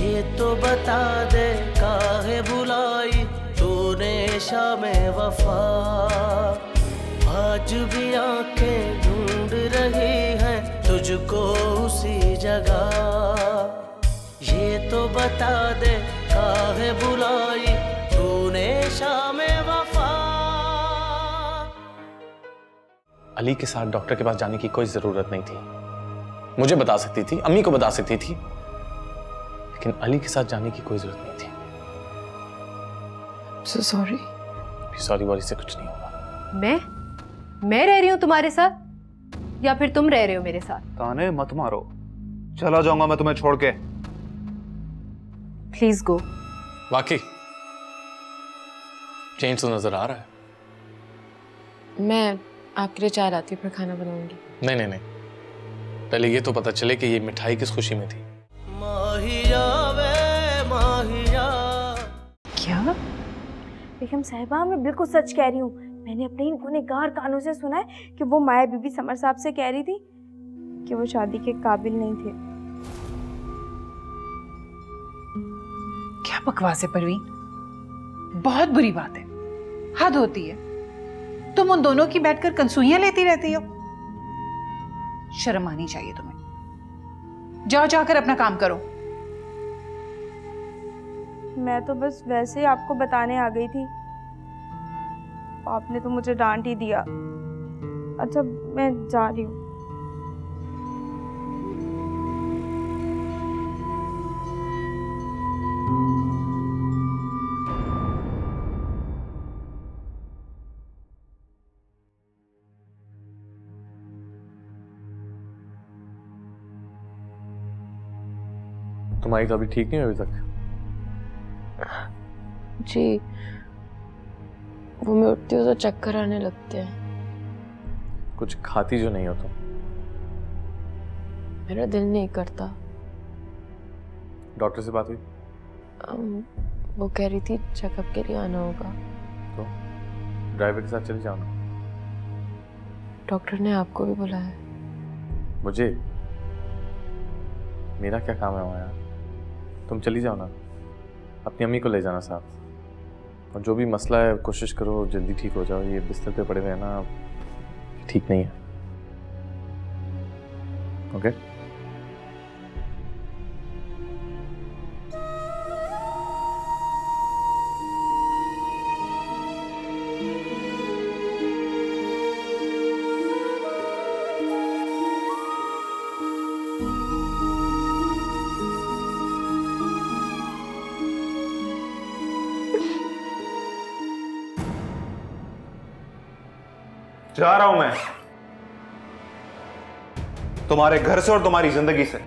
ये तो बता दे काहे बुलाई तूने शामे वफा, आज भी आंखें ढूंढ रही हैं तुझको उसी जगह। ये तो बता दे काहे बुलाई तूने शामे वफा। अली के साथ डॉक्टर के पास जाने की कोई जरूरत नहीं थी। मुझे बता सकती थी, अम्मी को बता सकती थी, लेकिन अली के साथ जाने की कोई जरूरत नहीं थी। So sorry. सॉरी वॉरी से कुछ नहीं होगा। मैं रह रही हूँ तुम्हारे साथ या फिर तुम रह रहे हो मेरे साथ? ताने मत मारो, चला जाऊंगा मैं तुम्हें छोड़ के। Please go. वाकई चेंज तो नजर आ रहा है। मैं आपके लिए चाय लाती हूँ फिर खाना बनाऊंगी। नहीं नहीं नहीं, पहले ये तो पता चले कि ये मिठाई किस खुशी में थी। माहिया वे माहिया। क्या? बेगम साहिबा मैं बिल्कुल सच कह रही हूँ। मैंने अपने इन गुनहगार कानों से सुना है कि वो माया बीबी समर साहब से कह रही थी कि वो शादी के काबिल नहीं थे। क्या बकवास है परवीन, बहुत बुरी बात है, हद होती है। तुम उन दोनों की बैठकर कंसूइयां लेती रहती हो, शर्म आनी चाहिए तुम्हें। जाओ जाकर अपना काम करो। मैं तो बस वैसे ही आपको बताने आ गई थी, आपने तो मुझे डांट ही दिया। अच्छा मैं जा रही हूँ। तुम्हारी तो अभी ठीक नहीं हुई अभी तक? जी, वो मैं उठती हूँ तो चक्कर आने लगते हैं। कुछ खाती जो नहीं हो तुम? मेरा दिल नहीं करता। डॉक्टर से बात हुई? वो कह रही थी चेकअप के लिए आना होगा। तो ड्राइवर के साथ चली जाओ ना। डॉक्टर ने आपको भी बुलाया? मुझे? मेरा क्या काम है वहाँ यार? तुम चली जाओ ना, अपनी अम्मी को ले जाना साथ। और जो भी मसला है कोशिश करो जल्दी ठीक हो जाओ। ये बिस्तर पे पड़े हुए ना ठीक नहीं है। ओके? जा रहा हूं मैं तुम्हारे घर से और तुम्हारी जिंदगी से।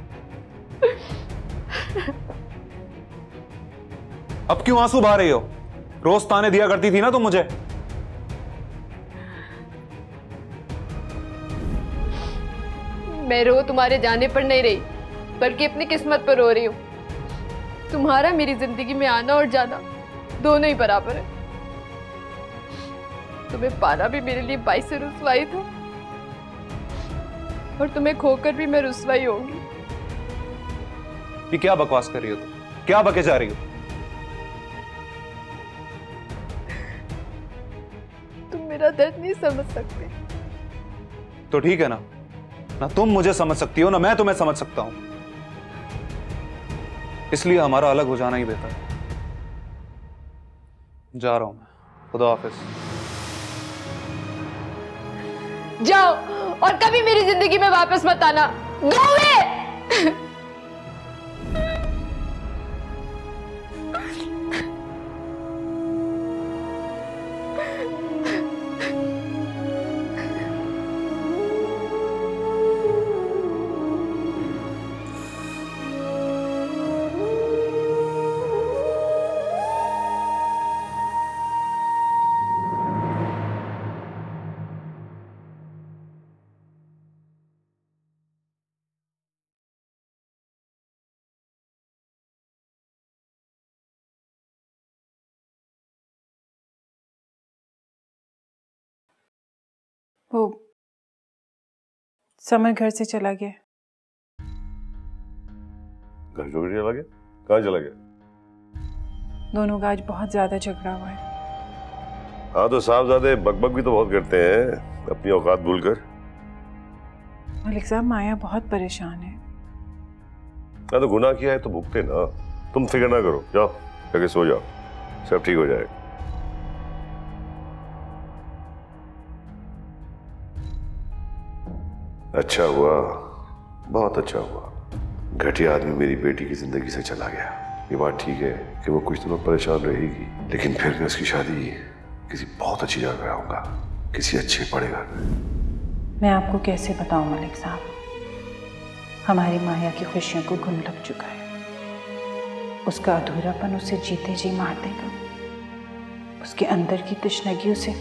अब क्यों आंसू बहा रही हो? रोज ताने दिया करती थी ना तुम मुझे। मैं रो तुम्हारे जाने पर नहीं रही, बल्कि अपनी किस्मत पर रो रही हूँ। तुम्हारा मेरी जिंदगी में आना और जाना दोनों ही बराबर है। तुम्हें पाना भी मेरे लिए बाइस से रुसवाई था और तुम्हें खोकर भी मैं रुसवाई होंगी। ये क्या बकवास कर रही हो तुम? क्या बके जा रही हो? तुम मेरा दर्द नहीं समझ सकते। तो ठीक है ना, ना तुम मुझे समझ सकती हो ना मैं तुम्हें समझ सकता हूं। इसलिए हमारा अलग हो जाना ही बेहतर है। जा रहा हूं मैं, खुदा हाफिज। जाओ और कभी मेरी जिंदगी में वापस मत आना। Go away. वो समर घर से चला गया। घर जो चला गया? कहाँ चला गया? दोनों का आज बहुत ज्यादा झगड़ा हुआ है। हाँ तो साहबजादे बकबक भी तो बहुत करते हैं अपनी औकात भूलकर। मलिक साहब माया बहुत परेशान है। हाँ तो गुनाह किया है तो भुगते ना। तुम फिक्र ना करो, जाओ जाके सो जाओ, सब ठीक हो जाएगा। अच्छा हुआ, बहुत अच्छा हुआ। घटिया आदमी मेरी बेटी की जिंदगी से चला गया। ये बात ठीक है कि वो कुछ दिनों परेशान रहेगी, लेकिन फिर मैं उसकी शादी किसी बहुत अच्छी जगह कराऊंगा, किसी अच्छे बड़े घर में। मैं आपको कैसे बताऊं मलिक साहब, हमारी माया की खुशियों को घुन लग चुका है। उसका अधूरापन उसे जीते जी मार देगा। उसके अंदर की तशनगी उसे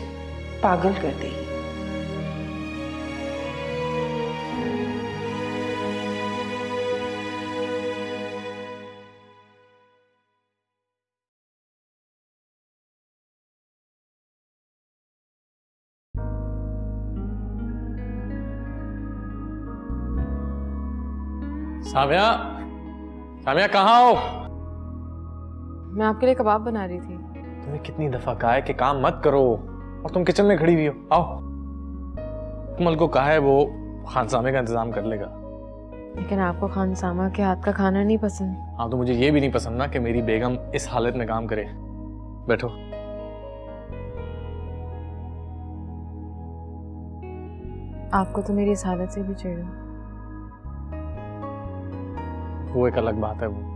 पागल कर देगी। सामिया, सामिया कहाँ हो? मैं आपके लिए कबाब बना रही थी। तुम्हें कितनी दफा कहा है कि काम मत करो और तुम किचन में खड़ी हुई हो। आओ। कमल को कहा है वो खानसामे का इंतजाम कर लेगा। लेकिन आपको खानसामा के हाथ का खाना नहीं पसंद। हाँ तो मुझे ये भी नहीं पसंद ना कि मेरी बेगम इस हालत में काम करे। बैठो। आपको तो मेरी इस हालत से भी चिढ़ है। वो एक अलग बात है, वो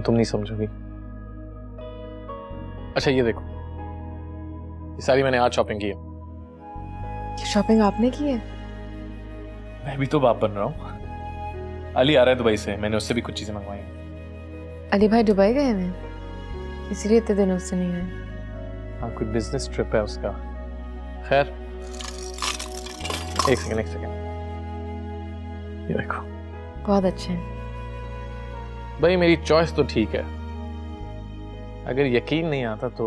तुम नहीं समझोगी। अच्छा ये देखो, ये सारी मैंने आज शॉपिंग की है। शॉपिंग आपने की है? मैं भी तो बाप बन रहा हूँ। अली आ रहा है दुबई से, मैंने उससे भी कुछ चीजें मंगवाई हैं। अली भाई दुबई गए हैं, इसलिए इतने दिनों से नहीं आए। हाँ कोई बिजनेस ट्रिप है उसका। खैर एक सेकंड ये देखो। बहुत अच्छे हैं। भाई मेरी चॉइस तो ठीक है, अगर यकीन नहीं आता तो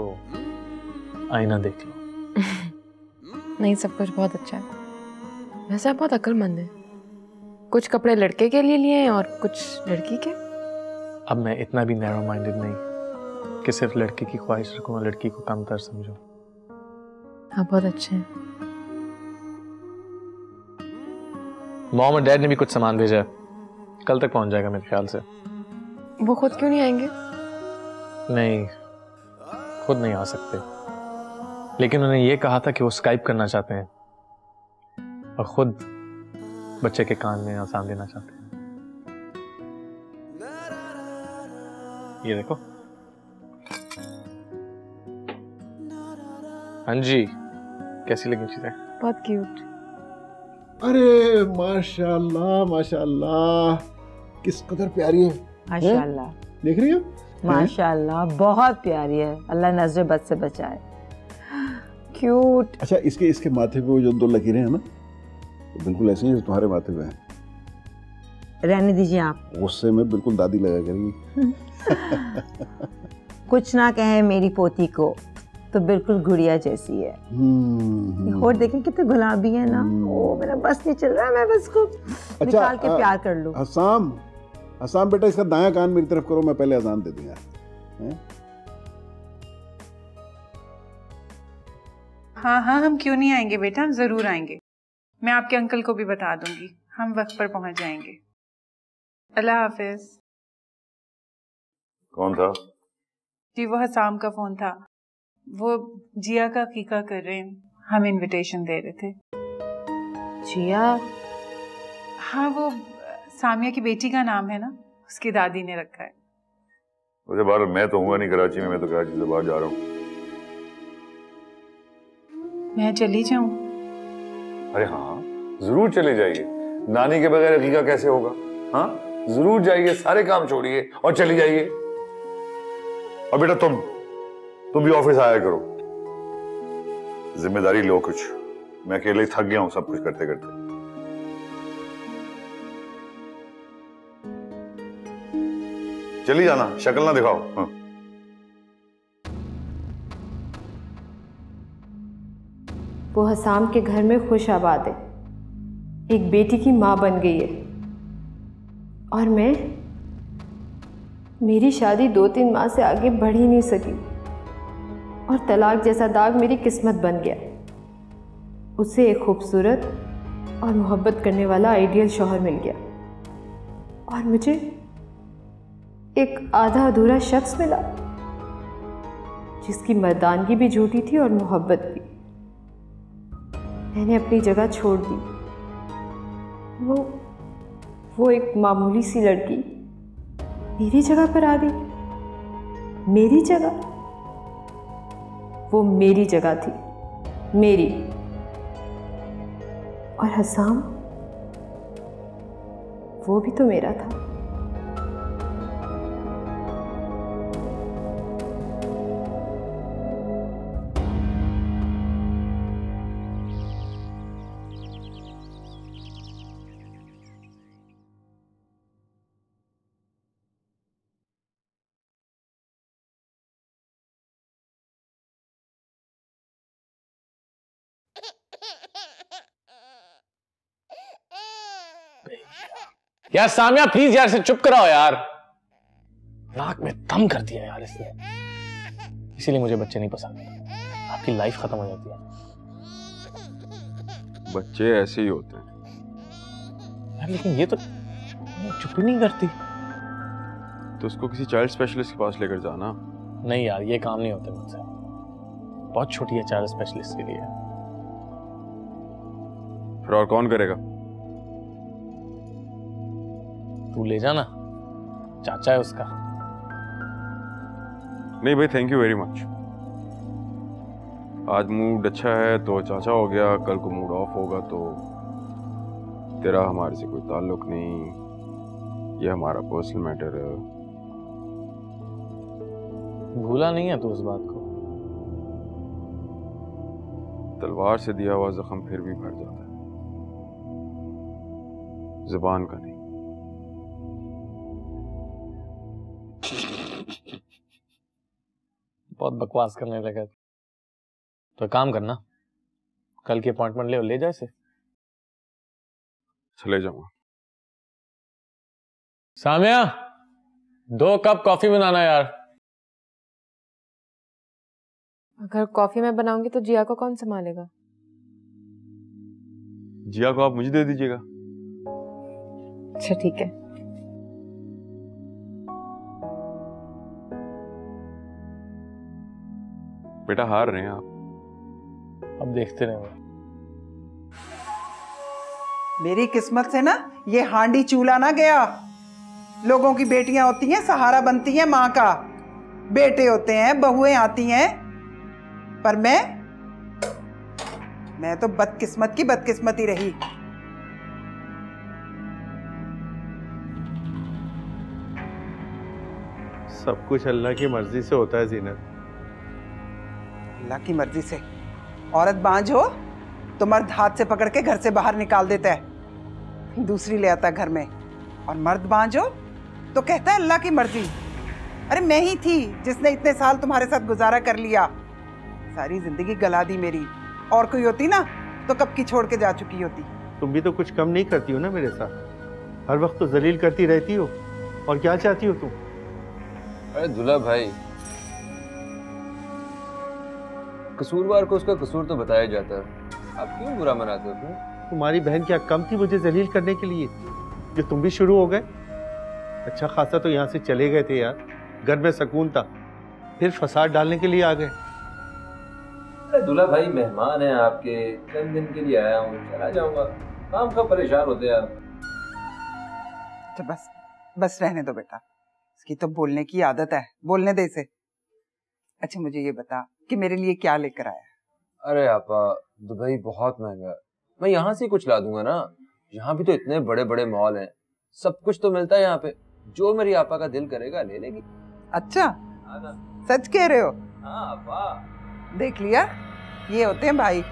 आईना देख लो। नहीं, सब कुछ बहुत अच्छा है। वैसे आप बहुत अक्लमंद हैं। कुछ कपड़े लड़के के लिए लिए हैं और कुछ लड़की के। अब मैं इतना भी नैरो माइंडेड नहीं कि सिर्फ लड़के की ख्वाहिश रखूं और लड़की को कमतर समझूं। आप बहुत अच्छे हैं। मॉम और डैड ने भी कुछ सामान भेजा है, कल तक पहुंच जाएगा मेरे ख्याल से। वो खुद क्यों नहीं आएंगे? नहीं, खुद नहीं आ सकते, लेकिन उन्हें यह कहा था कि वो स्काइप करना चाहते हैं और खुद बच्चे के कान में आसान देना चाहते हैं। ये देखो। हाँ जी, कैसी लगी चीजें? बहुत क्यूट। अरे माशाल्लाह माशाल्लाह, किस कदर प्यारी है। माशाल्लाह। देख रही हो? माशाल्लाह बहुत प्यारी है, अल्लाह नजर बद से बचाए। क्यूट। अच्छा इसके माथे पे वो जो 2 लकीरें हैं ना, तो बिल्कुल ऐसे ही तुम्हारे माथे पे हैं। रहने दीजिए आप। उससे मैं बिल्कुल दादी लगा करेंगी। कुछ ना कहे मेरी पोती को, तो बिल्कुल गुड़िया जैसी है। और देखें कितने गुलाबी है ना। ओ मेरा बस नहीं चल रहा, मैं बस को निकाल के प्यार कर लूं। हसाम बेटा, इसका दायां कान मेरी तरफ करो, मैं पहले अजान दे दूंगा। हाँ हाँ, हम क्यों नहीं आएंगे बेटा, हम जरूर आएंगे। मैं आपके अंकल को भी बता दूंगी, हम वक्त पर पहुंच जाएंगे। अल्लाह हाफिज। कौन था? जी वो हसाम का फोन था, वो जिया का अकीका कर रहे हैं, हम इनविटेशन दे रहे थे। जिया? हाँ वो सामिया की बेटी का नाम है ना, उसकी दादी ने रखा है। मुझे बाहर, मैं तो हूँ नहीं कराची में, मैं तो कराची से बाहर जा रहा हूँ। मैं चली जाऊं? अरे हाँ जरूर चले जाइए, नानी के बगैर अकीका कैसे होगा। हाँ जरूर जाइए, सारे काम छोड़िए और चली जाइए। और बेटा तुम भी ऑफिस आया करो, जिम्मेदारी लो कुछ। मैं अकेले थक गया हूं सब कुछ करते करते। चली जाना, शक्ल ना दिखाओ। हाँ। वो हसाम के घर में खुश आबाद है, एक बेटी की माँ बन गई है और मेरी शादी 2-3 माह से आगे बढ़ ही नहीं सकी और तलाक जैसा दाग मेरी किस्मत बन गया। उसे एक खूबसूरत और मोहब्बत करने वाला आइडियल शौहर मिल गया और मुझे एक आधा अधूरा शख्स मिला जिसकी मर्दानगी भी झूठी थी और मोहब्बत भी। मैंने अपनी जगह छोड़ दी। वो एक मामूली सी लड़की मेरी जगह पर आ गई। मेरी जगह? वो मेरी जगह थी, मेरी। और हसाम, वो भी तो मेरा था। यार सामिया प्लीज यार, से चुप कराओ यार। नाक में दम कर दिया यार इसने। इसीलिए मुझे बच्चे नहीं पसंद। आपकी लाइफ खत्म हो जाती है। बच्चे ऐसे ही होते हैं यार, लेकिन ये तो चुप ही नहीं करती। तो उसको किसी चाइल्ड स्पेशलिस्ट के पास लेकर जाना। नहीं यार, ये काम नहीं होते मुझसे। बहुत छोटी है चाइल्ड स्पेशलिस्ट के लिए। फिर और कौन करेगा? तू ले जाना, चाचा है उसका। नहीं भाई, थैंक यू वेरी मच। आज मूड अच्छा है तो चाचा हो गया, कल को मूड ऑफ होगा तो तेरा हमारे से कोई ताल्लुक नहीं, ये हमारा पर्सनल मैटर है। भूला नहीं है तू उस बात को? तलवार से दिया हुआ जख्म फिर भी भर जाता है, जुबान का नहीं। बहुत बकवास करने लगा। तो काम करना, कल की अपॉइंटमेंट ले जा इसे। चले जाऊंगा। सामिया 2 कप कॉफी बनाना यार। अगर कॉफी मैं बनाऊंगी तो जिया को कौन संभालेगा? जिया को आप मुझे दे दीजिएगा। अच्छा ठीक है। बेटा हार रहे हैं आप। अब देखते रहे। मेरी किस्मत से ना ये हांडी चूल्हा ना गया। लोगों की बेटियां होती हैं, सहारा बनती हैं माँ का, बेटे होते हैं, बहुएं आती हैं, पर मैं तो बदकिस्मत की बदकिस्मती रही। सब कुछ अल्लाह की मर्जी से होता है जीनत। अल्लाह की मर्जी से? औरत बांझ हो तो मर्द हाथ से पकड़ के घर से बाहर निकाल देता है, दूसरी ले आता है घर में। और मर्द बांझ हो तो कहता है अल्लाह की मर्जी। अरे मैं ही थी जिसने इतने साल तुम्हारे साथ गुजारा कर लिया, सारी जिंदगी गला दी मेरी। और कोई होती ना तो कब की छोड़ के जा चुकी होती। तुम भी तो कुछ कम नहीं करती हो ना मेरे साथ, हर वक्त तो जलील करती रहती हो। और क्या चाहती हो तुम? अरे दुल्हा भाई, कसूरवार को उसका कसूर तो बताया जाता है, आप क्यों बुरा मनाते हो फिर? तुम्हारी बहन क्या कम थी मुझे जलील करने के लिए, जो तुम भी शुरू हो गए? अच्छा खासा तो यहाँ से चले गए थे यार, घर में सुकून था, फिर फसाद डालने के लिए आ गए। अरे दुल्हा भाई, मेहमान है आपके, चंद दिन के लिए आया हूँ, चला जाऊंगा, काम का परेशान होते हैं आप। तो बस रहने दो बेटा, इसकी तो बोलने की आदत है, बोलने दे इसे। अच्छा मुझे ये बता कि मेरे लिए क्या लेकर आया? अरे आपा, दुबई बहुत महंगा है, मैं यहाँ से कुछ ला दूंगा ना। यहाँ भी तो इतने बड़े बड़े मॉल हैं, सब कुछ तो मिलता है यहाँ पे, जो मेरी आपा का दिल करेगा ले लेगी। अच्छा सच कह रहे हो? हाँ आपा। देख लिया, ये होते हैं भाई।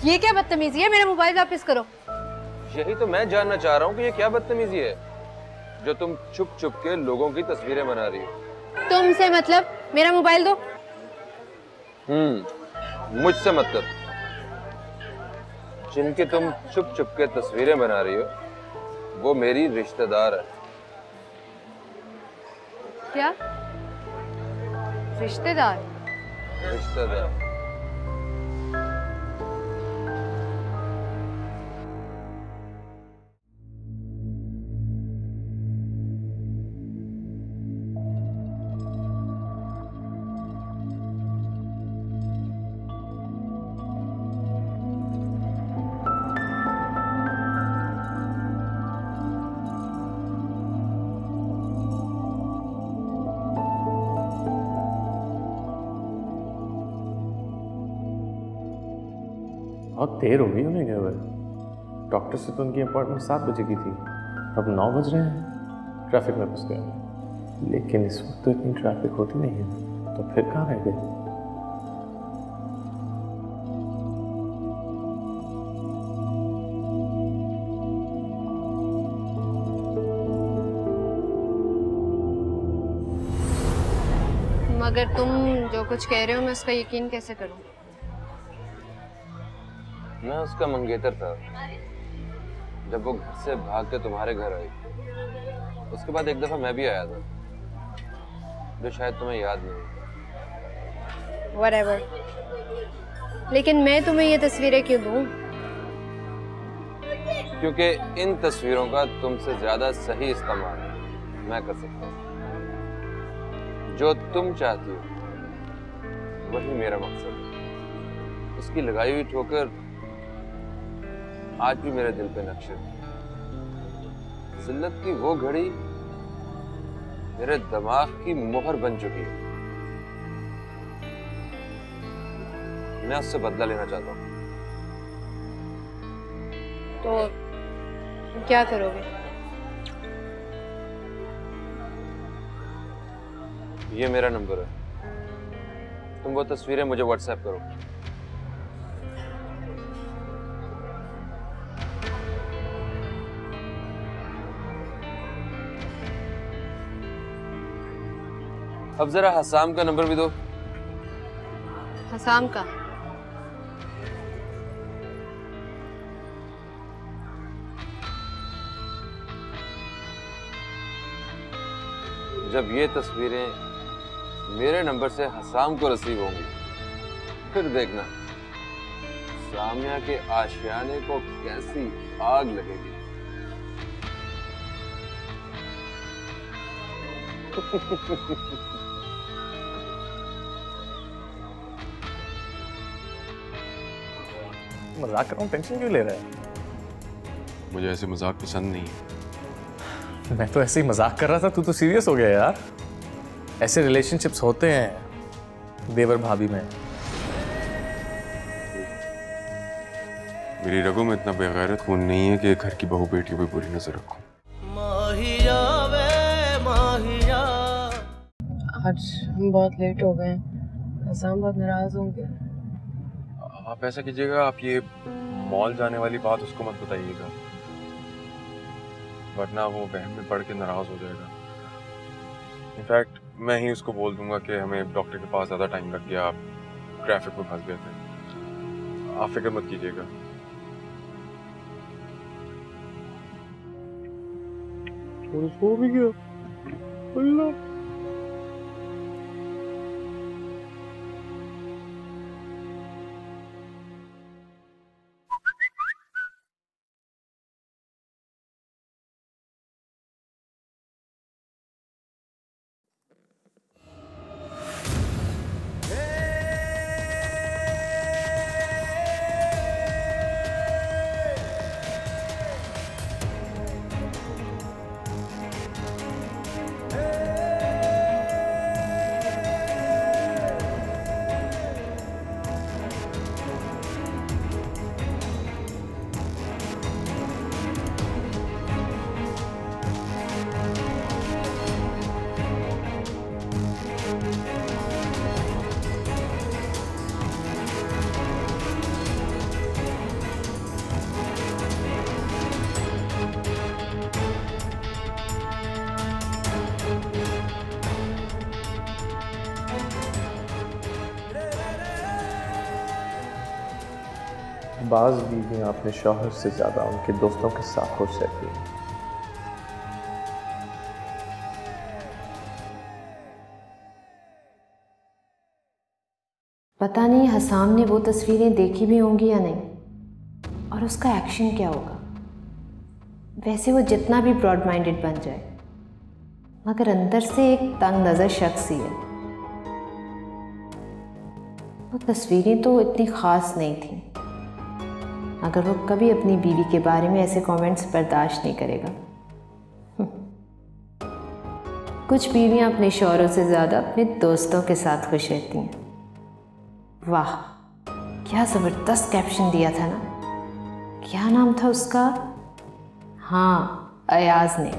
ये क्या बदतमीजी है? मेरा मोबाइल वापस करो। यही तो मैं जानना चाह रहा हूँ कि ये क्या बदतमीजी है जो तुम छुप छुप के लोगों की तस्वीरें बना रही हो। तुमसे मतलब? मेरा मोबाइल दो। मुझसे मतलब। जिनकी तुम छुप छुप के तस्वीरें बना रही हो वो मेरी रिश्तेदार है। क्या? रिश्तेदार? रिश्तेदार। बहुत देर हो गई उन्हें गए हुए। डॉक्टर से तो उनकी अपॉइंटमेंट 7 बजे की थी, अब 9 बज रहे हैं। ट्रैफिक में फंस गया। लेकिन इस वक्त तो इतनी ट्रैफिक होती नहीं है, तो फिर कहाँ रह गए? मगर तुम जो कुछ कह रहे हो मैं उसका यकीन कैसे करूं? मैं उसका मंगेतर था जब वो घर से भाग के तुम्हारे घर आई। उसके बाद एक दफा मैं भी आया था जो शायद तुम्हें याद नहीं। Whatever. लेकिन मैं तुम्हें ये तस्वीरें क्यों दूं? क्योंकि इन तस्वीरों का तुमसे ज्यादा सही इस्तेमाल मैं कर सकता हूँ। जो तुम चाहती हो वही मेरा मकसद है। उसकी लगाई हुई ठोकर आज भी मेरे दिल पे नक्श है। जिल्लत की वो घड़ी मेरे दिमाग की मोहर बन चुकी है। मैं उससे बदला लेना चाहता हूँ। तो क्या करोगे? ये मेरा नंबर है, तुम वो तस्वीरें मुझे व्हाट्सएप करो। अब जरा हसाम का नंबर भी दो। हसाम का? जब ये तस्वीरें मेरे नंबर से हसाम को रसीव होंगी फिर देखना सामिया के आशियाने को कैसी आग लगेगी। मजाक कर रहा हूँ, टेंशन क्यों ले रहा है? मुझे ऐसे मजाक पसंद नहीं है। मैं तो ऐसे ही मजाक कर रहा था, तू तो सीरियस हो गया यार। ऐसे रिलेशनशिप्स होते हैं देवर भाभी में। मेरी रगों में इतना बेगैरत खून नहीं है कि घर की बहू बेटियों पे बुरी नजर रखूं। आज हम बहुत लेट हो गए हैं, हसाम बहुत नाराज होंगे। आप ऐसा कीजिएगा, आप ये मॉल जाने वाली बात उसको मत बताइएगा, वरना वो वहम में पड़ के नाराज हो जाएगा। इनफैक्ट मैं ही उसको बोल दूंगा कि हमें डॉक्टर के पास ज्यादा टाइम लग गया, आप ट्रैफिक में फंस गए थे। आप फिक्र मत कीजिएगा। और सो भी गया। अल्लाह। बाज बीवियां अपने शौहर से ज्यादा उनके दोस्तों के साथ खुश रहती हैं। पता नहीं हसाम ने वो तस्वीरें देखी भी होंगी या नहीं, और उसका एक्शन क्या होगा। वैसे वो जितना भी ब्रॉड माइंडेड बन जाए, मगर अंदर से एक तंग नज़र शख्स ही है। वो तस्वीरें तो इतनी ख़ास नहीं थी, मगर वो कभी अपनी बीवी के बारे में ऐसे कमेंट्स बर्दाश्त नहीं करेगा। कुछ बीवियां अपने शौहरों से ज़्यादा अपने दोस्तों के साथ खुश रहती हैं। वाह, क्या ज़बरदस्त कैप्शन दिया था ना। क्या नाम था उसका? हाँ, अयाज ने।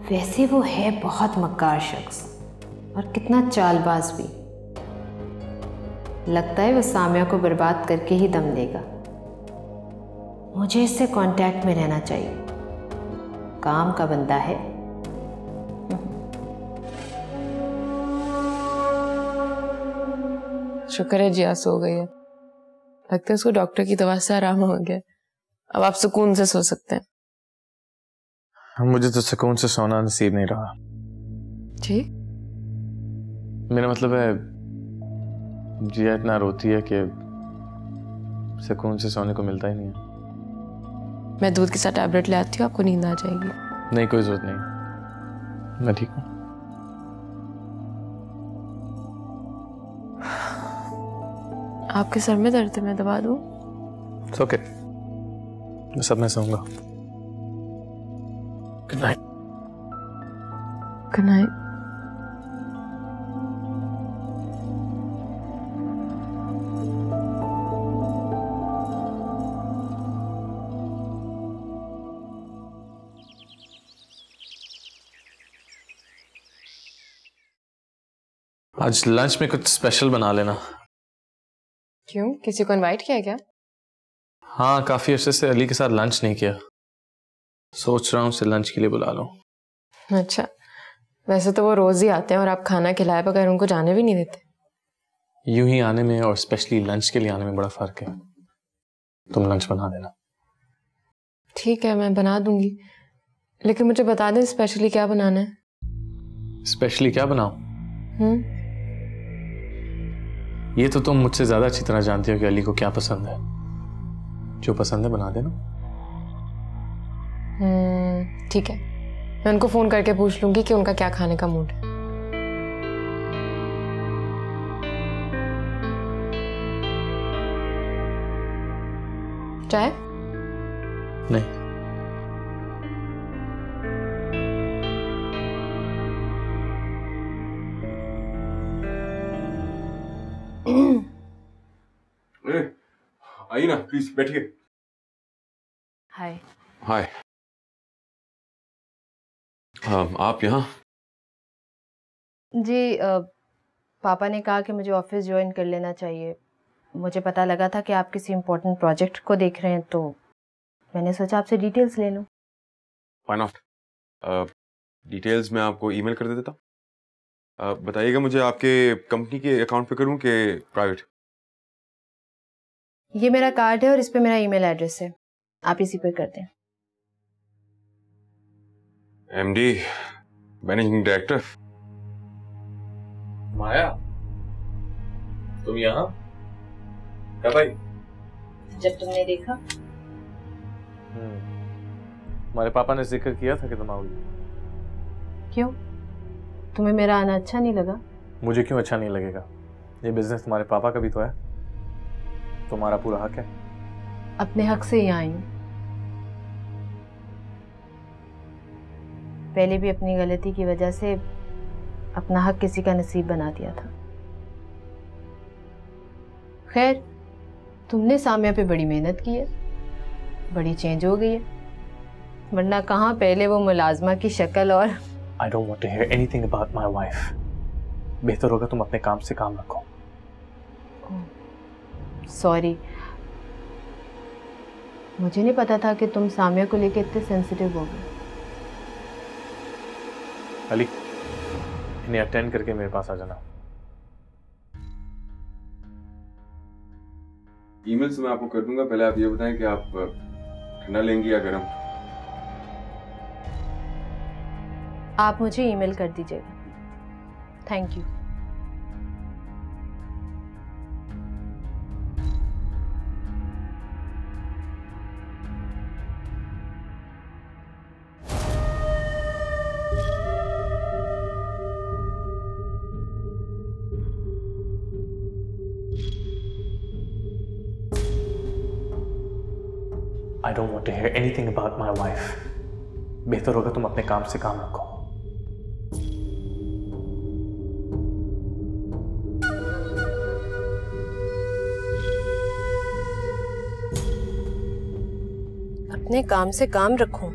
वैसे वो है बहुत मक्कार शख्स और कितना चालबाज भी। लगता है वो सामिया को बर्बाद करके ही दम लेगा। मुझे इससे कांटेक्ट में रहना चाहिए, काम का बंदा है। शुक्र है जिया सो गई है। लगता है उसको डॉक्टर की दवा से आराम हो गया। अब आप सुकून से सो सकते हैं। मुझे तो सुकून से सोना नसीब नहीं रहा। जी? मेरा मतलब है जिया इतना रोती है कि सुकून से सोने को मिलता ही नहीं है। मैं दूध के साथ टैबलेट ले आती हूँ, आपको नींद आ जाएगी। नहीं, कोई जरूरत नहीं, मैं ठीक हूँ। आपके सर में दर्द है, मैं दबा दूँ? ओके, मैं सब में सोऊंगा। Good night. Good night. आज लंच में कुछ स्पेशल बना लेना। क्यों, किसी को इनवाइट किया क्या? हाँ, काफी अर्से से अली के साथ लंच नहीं किया, सोच रहा हूँ उसे लंच के लिए बुला लूं। अच्छा, वैसे तो वो रोज ही आते हैं और आप खाना खिलाए बगैर उनको जाने भी नहीं देते। यूं ही आने में और स्पेशली लंच के लिए आने में बड़ा फर्क है। तुम लंच बना देना। ठीक है, मैं बना दूंगी, लेकिन मुझे बता दें स्पेशली क्या बनाना है। स्पेशली क्या बनाऊं? ये तो तुम मुझसे ज्यादा अच्छी तरह जानती हो कि अली को क्या पसंद है। जो पसंद है बना देना। ठीक है, मैं उनको फोन करके पूछ लूंगी कि उनका क्या खाने का मूड है। चाय? नहीं। आइए ना प्लीज, बैठिए। हाय। हाय। आप यहाँ? जी, पापा ने कहा कि मुझे ऑफिस ज्वाइन कर लेना चाहिए। मुझे पता लगा था कि आप किसी इम्पोर्टेंट प्रोजेक्ट को देख रहे हैं, तो मैंने सोचा आपसे डिटेल्स ले लूं। Why not? डिटेल्स मैं आपको ईमेल कर देता। बताइएगा मुझे, आपके कंपनी के अकाउंट पे करूं कि प्राइवेट? ये मेरा कार्ड है और इस पे मेरा ईमेल एड्रेस है, आप इसी पे कर दें। MD, managing director. माया, तुम यहाँ कब आई? जब तुमने देखा। हमारे पापा ने जिक्र किया था कि तुम आओगी। क्यों, तुम्हें मेरा आना अच्छा नहीं लगा? मुझे क्यों अच्छा नहीं लगेगा? ये बिजनेस तुम्हारे पापा का भी तो है, तुम्हारा पूरा हक है। अपने हक से ही आई हूं। पहले भी अपनी गलती की वजह से अपना हक किसी का नसीब बना दिया था। खैर, तुमने सामिया पे बड़ी मेहनत की है, बड़ी चेंज हो गई है, वरना कहाँ पहले वो मुलाजमा की शक्ल और। I don't want to hear anything about my wife. बेहतर होगा तुम अपने काम से काम रखो। सॉरी, मुझे नहीं पता था कि तुम सामिया को लेकर इतने सेंसिटिव हो गए। अली, इन्हें अटेंड करके मेरे पास आ जाना। ईमेल से मैं आपको कर दूंगा। पहले आप ये बताएं कि आप ठंडा लेंगी या गर्म? आप मुझे ईमेल कर दीजिएगा। Thank you. I don't want to hear anything about my wife. बेहतर होगा तुम अपने काम से काम रखो। अपने काम से काम रखूं?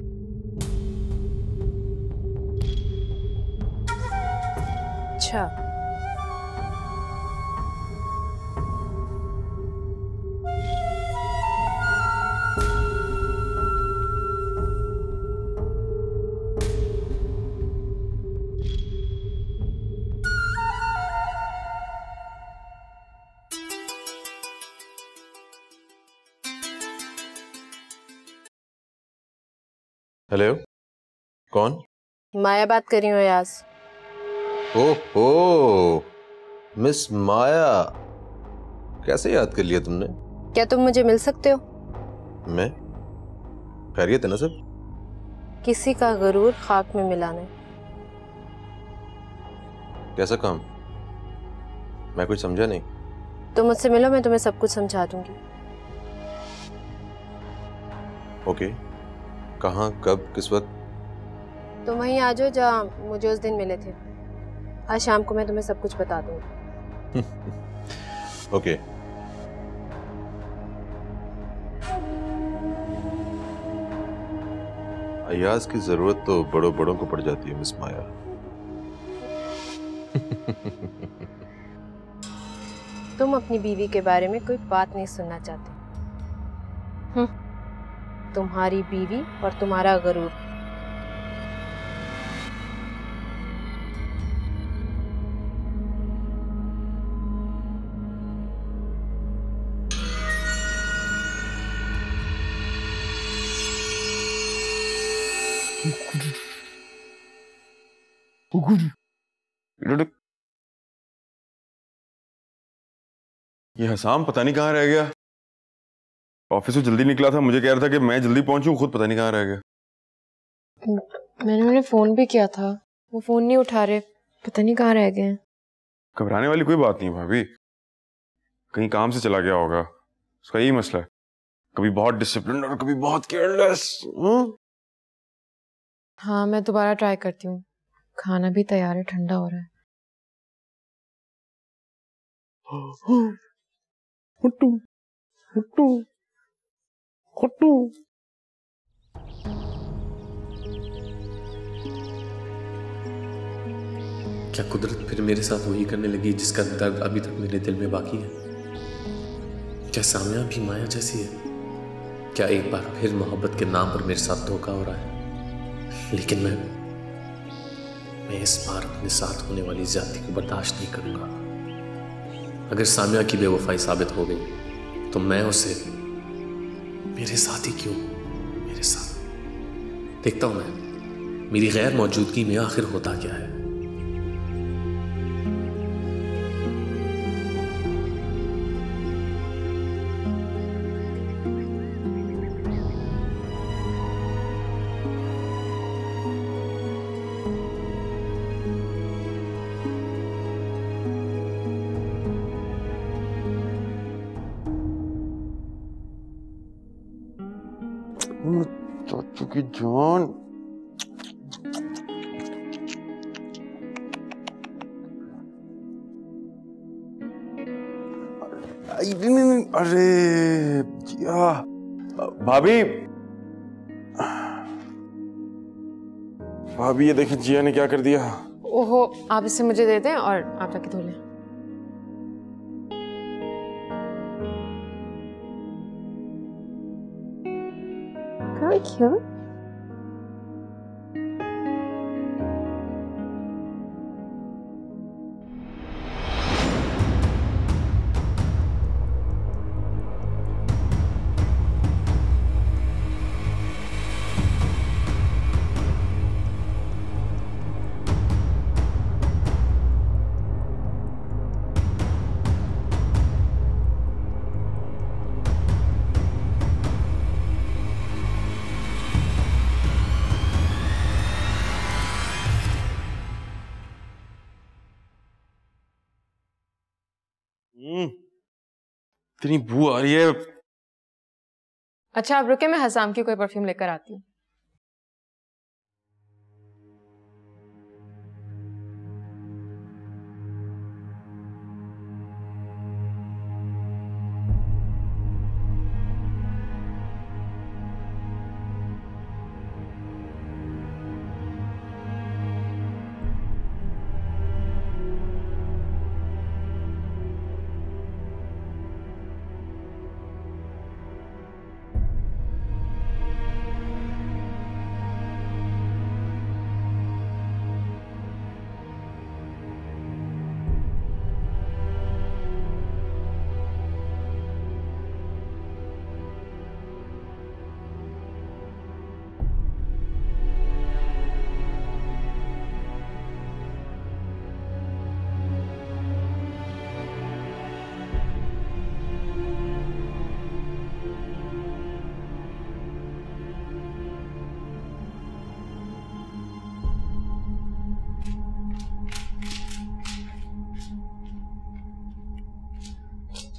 अच्छा, हेलो, कौन? माया बात कर रही हूँ अयाज। ओहो, मिस माया, कैसे याद कर लिया तुमने? क्या तुम मुझे मिल सकते हो? मैं? खैरियत है ना सब? किसी का गरूर खाक में मिलाना। कैसा काम? मैं कुछ समझा नहीं। तुम मुझसे मिलो, मैं तुम्हें सब कुछ समझा दूंगी। ओके, कहाँ, कब, किस वक्त? तुम वहीं आ जाओ जहाँ मुझे उस दिन मिले थे। आज शाम को मैं तुम्हें सब कुछ बता दूंगी। ओके। अयाज की जरूरत तो बड़ों बड़ों को पड़ जाती है मिस माया। तुम अपनी बीवी के बारे में कोई बात नहीं सुनना चाहते। तुम्हारी बीवी और तुम्हारा गरूर। ये हसाम पता नहीं कहाँ रह गया। ऑफिस से जल्दी निकला था, मुझे कह रहा था कि मैं जल्दी पहुंचूं, खुद पता नहीं कहाँ रह गया। मैंने उन्हें फोन भी किया था, वो फोन नहीं उठा रहे, पता नहीं कहाँ रह गए। घबराने वाली कोई बात नहीं भाभी, कहीं काम से चला गया होगा, उसका यही मसला है। कभी बहुत डिसिप्लिन और कभी बहुत केयरलेस। हाँ, मैं दोबारा ट्राई करती हूँ। खाना भी तैयार है, ठंडा हो रहा है। हुट्टू, हुट्टू, हुट्टू। क्या कुदरत फिर मेरे साथ वही करने लगी जिसका दर्द अभी तक मेरे दिल में बाकी है? क्या सामिया भी माया जैसी है? क्या एक बार फिर मोहब्बत के नाम पर मेरे साथ धोखा हो रहा है? लेकिन मैं इस बार अपने साथ होने वाली ज्यादती को बर्दाश्त नहीं करूंगा। अगर सामिया की बेवफाई साबित हो गई तो मैं उसे मेरे साथ ही क्यों, मेरे साथ देखता हूं मैं मेरी गैर मौजूदगी में आखिर होता क्या है। चाचू की जान, अरे जिया, भाभी भाभी ये देखें जिया ने क्या कर दिया। ओहो, आप इसे मुझे दे दें और आप जाके धो लें। क्यों? इतनी बू आ रही है। अच्छा आप रुके, मैं हसाम की कोई परफ्यूम लेकर आती हूँ।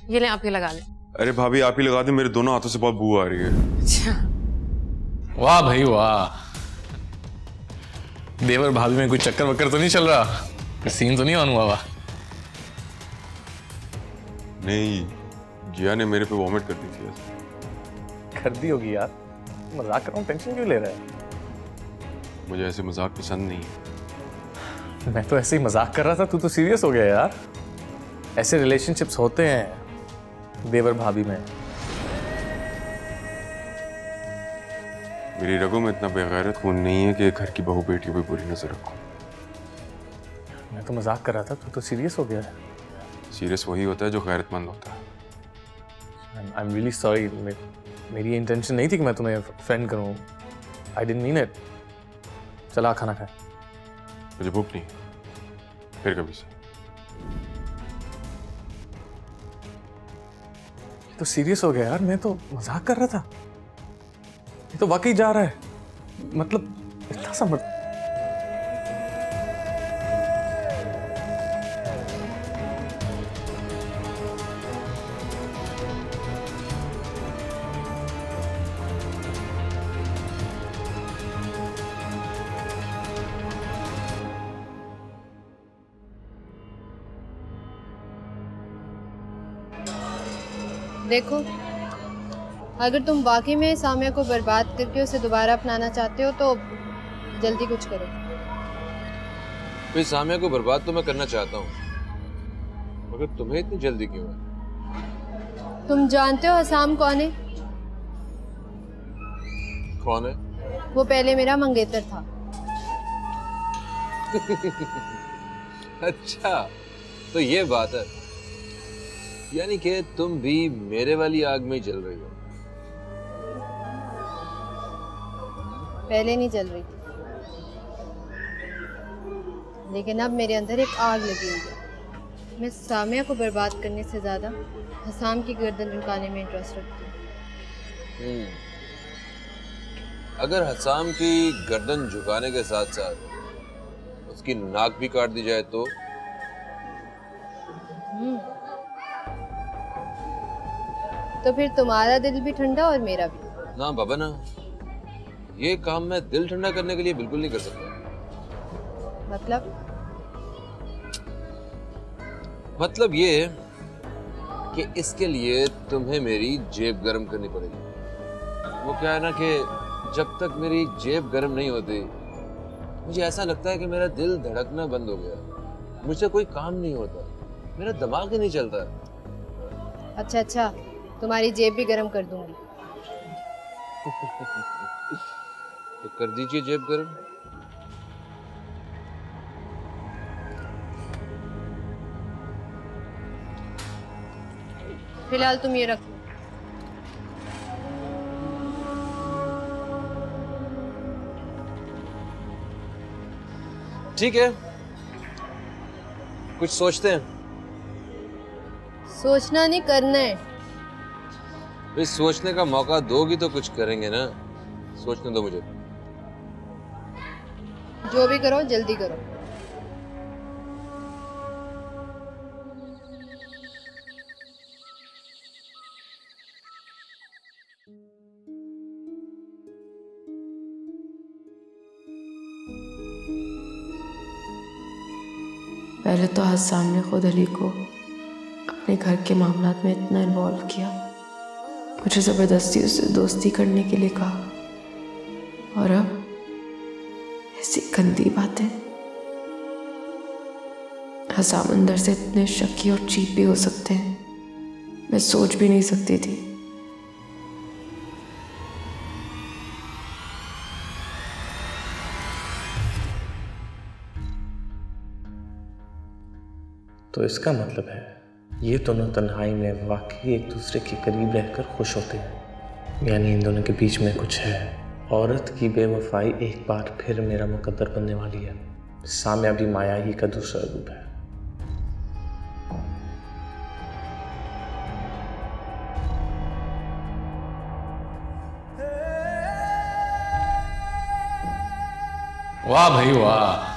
ये ले, आप ही लगा ले। अरे भाभी आप ही लगा दे, मेरे दोनों हाथों से बहुत बू आ रही है। अच्छा वाह भाई वाह, देवर भाभी में कोई चक्कर वक्कर तो नहीं चल रहा? सीन तो नहीं ऑन हुआ? वाह नहीं, जिया ने मेरे पे वॉमिट कर दी थी। कर दी होगी यार, मजाक कर रहा हूँ, टेंशन क्यों ले रहा है? मुझे ऐसे मजाक पसंद नहीं है। मैं तो ऐसे ही मजाक कर रहा था, तू तो सीरियस हो गया यार। ऐसे रिलेशनशिप्स होते हैं देवर भाभी में। मेरी रगों में इतना बेगैरत खून नहीं है कि घर की बहू बेटियों पे बुरी नजर रखूं। मैं तो मजाक कर रहा था, तू तो सीरियस हो गया है। सीरियस वही होता है जो गैरतमंद होता है। आई एम रियली सॉरी, मेरी इंटेंशन नहीं थी कि मैं तुम्हें फ्रेंड करूं। I didn't mean it. चला खाना खाए। मुझे भूख नहीं, फिर कभी से। तो सीरियस हो गया यार, मैं तो मजाक कर रहा था। ये तो वाकई जा रहा है, मतलब इतना सा देखो, अगर तुम वाकई में सामिया को बर्बाद करके उसे दोबारा अपनाना चाहते हो तो जल्दी कुछ करो। भाई सामिया को बर्बाद तो मैं करना चाहता हूँ, मगर तुम्हें इतनी जल्दी क्यों है? तुम जानते हो हसाम कौन है? कौन है? वो पहले मेरा मंगेतर था। अच्छा, तो ये बात है, यानी कि तुम भी मेरे वाली आग में जल रही हो। पहले नहीं जल रही थी, लेकिन अब मेरे अंदर एक आग लगी हुई है। मैं सामिया को बर्बाद करने से ज्यादा हसाम की गर्दन झुकाने में इंटरेस्ट रखती हूँ। अगर हसाम की गर्दन झुकाने के साथ साथ उसकी नाक भी काट दी जाए तो? तो फिर तुम्हारा दिल भी ठंडा और मेरा भी। ना बाबा ना, ये काम मैं दिल ठंडा करने के लिए बिल्कुल नहीं कर सकता। मतलब ये कि इसके लिए तुम्हें मेरी जेब गर्म करनी पड़ेगी। वो क्या है ना कि जब तक मेरी जेब गर्म नहीं होती, मुझे ऐसा लगता है कि मेरा दिल धड़कना बंद हो गया, मुझसे कोई काम नहीं होता, मेरा दिमाग ही नहीं चलता। अच्छा, तुम्हारी जेब भी गर्म कर दूंगी। तो कर दीजिए जेब गर्म। फिलहाल तुम ये रखो। ठीक है, कुछ सोचते हैं। सोचना नहीं, करना है। भाई सोचने का मौका दोगी तो कुछ करेंगे ना, सोचने दो मुझे। जो भी करो जल्दी करो। पहले तो आज सामने खुद अली को अपने घर के मामलात में इतना इन्वॉल्व किया, मुझे जबरदस्ती उससे दोस्ती करने के लिए कहा, और अब ऐसी गंदी बातें। हसाम अंदर से इतने शकी और चीप भी हो सकते हैं, मैं सोच भी नहीं सकती थी। तो इसका मतलब है ये दोनों तन्हाई में वाकई एक दूसरे के करीब रहकर खुश होते हैं, यानी इन दोनों के बीच में कुछ है। औरत की बेवफाई एक बार फिर मेरा मुकद्दर बनने वाली है। साम्या भी माया ही का दूसरा रूप है। वाह भाई वाह,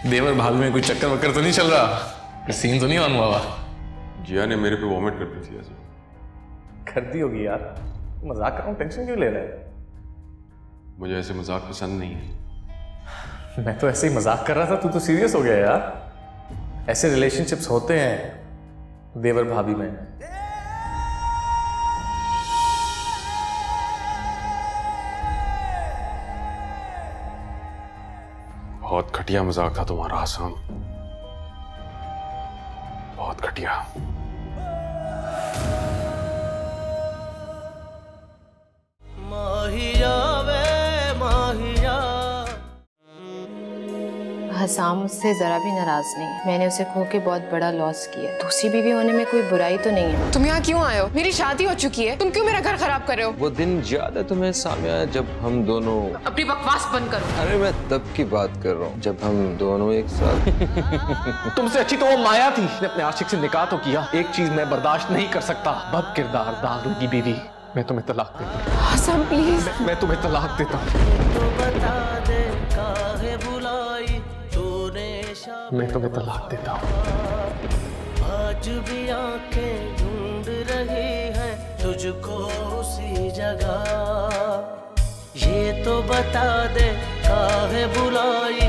देवर भाभी में कोई चक्कर वक्कर तो नहीं चल रहा? सीन तो नहीं ऑन हुआ? जिया ने मेरे पे वॉमिट कर दी थी ऐसे। कर दी होगी यार, मजाक कर रहा हूँ, टेंशन क्यों ले रहे हैं? मुझे ऐसे मजाक पसंद नहीं है। मैं तो ऐसे ही मजाक कर रहा था, तू तो सीरियस हो गया यार। ऐसे रिलेशनशिप्स होते हैं देवर भाभी में। बहुत घटिया मजाक था तुम्हारा हसन, बहुत घटिया। हसाम मुझसे जरा भी नाराज नहीं है। मैंने उसे खो के बहुत बड़ा लॉस किया। दूसरी बीवी होने में कोई बुराई तो नहीं है। तुम यहाँ क्यों आए हो? मेरी शादी हो चुकी है, तुम क्यों मेरा घर खराब कर रहे हो? वो दिन याद है तुम्हें साम्या, जब हम दोनों... अपनी बकवास बंद करो। अरे मैं तब की बात कर रहा हूँ जब हम दोनों एक साथ। तुमसे अच्छी तो वो माया थी, उसने अपने आशिक से निकाह तो किया। एक चीज मैं बर्दाश्त नहीं कर सकता, बद किरदार दारू की बीवी। मैं तुम्हें तलाक देता हूँ। हसन प्लीज। मैं तुम्हें तलाक देता हूँ। मैं तुम्हें तलाक देता हूँ। आज भी आंखें ढूंढ रही हैं तुझको उसी जगह, ये तो बता दे काहे बुलाई